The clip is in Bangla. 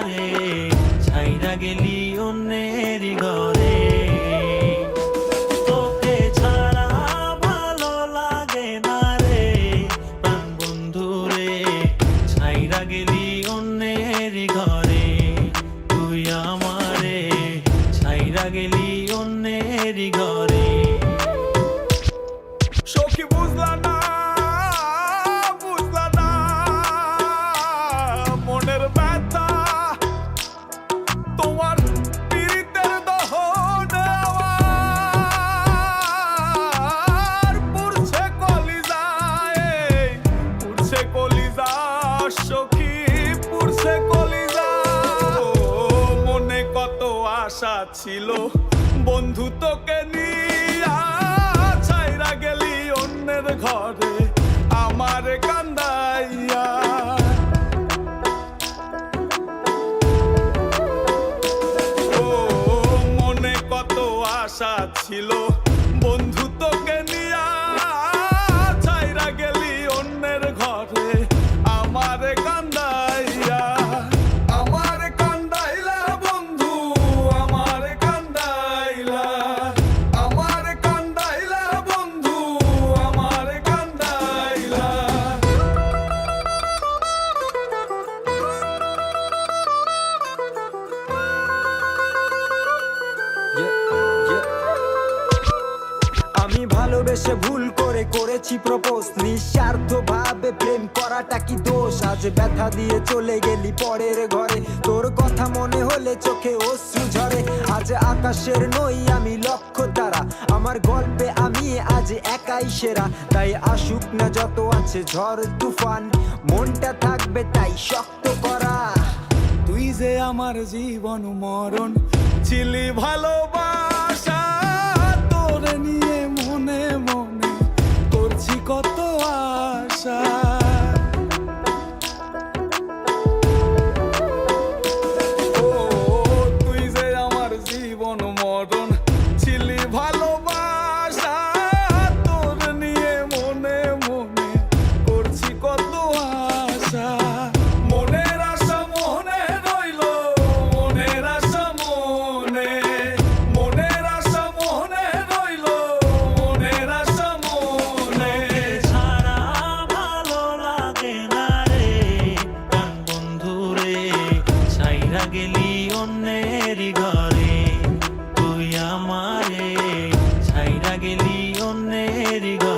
আমারে ছাইরা গেলি অন্যের ঘরে। তোকে ছাড়া ভালো লাগে না রে প্রাণ বন্ধু রে, ছাইরা গেলি অন্যের ঘরে। তুই আমারে ছাইরা গেলি অন্যের ঘরে। সখী বুঝলা না, বুঝলা না মনের ব্যথা, তোমার পীড়িতের দহন আমার পুড়ছে কলিজায়, পুড়ছে কলিজা সখী, পুড়ছে কলিজা। মনে কত আশা ছিল বন্ধু তোকে নিয়া, ছাইরা গেলি অন্যের ঘরে আমার কান্দাইয়া। ও মনে কত আশা ছিল বন্ধু তোকে নিয়া, ছাইরা গেলি অন্যের ঘরে আমার কান্দাইয়া। আমার কান্দাইলা বন্ধু, আমার কান্দাইলা, আমার কান্দাইলা বন্ধু, আমার কান্দাইলা। আমি ভালোবেসে ভুল করে করেছি প্রপোজ, নিঃস্বার্থ ভাবে প্রেম করাটা কি দোষ? আজ ব্যথা দিয়ে চলে গেলি পরের ঘরে, তোর কথা মনে হলে চোখে অশ্রু ঝরে। আজ আকাশের নই আমি লক্ষ্য তারা, আমার গল্পে আমি আজ একাই সেরা। তাই আসুক না যত আছে ঝড় তুফান, মনটা থাকবে তাই শক্ত করা। তুই যে আমার জীবন মরণ ছিলি ভালোবাসা, তোরে নিয়ে মনে মনে করছি কত আশা। ও তুই যে আমার জীবন মরণ ছিলি ভালোবাসা, তোরে নিয়ে মনে মনে করছি কত আশা। মনের আশা মনে রইল, মনের আশা মনে, মনের আশা মনে রইল, মনের আশা মনে। ছাড়া ভালো লাগে না রে প্রাণ বন্ধু রে, ছাইরা গেলি অন্যের ঘরে। তুই আমারে ছাইরা গেলি অন্যের ঘরে।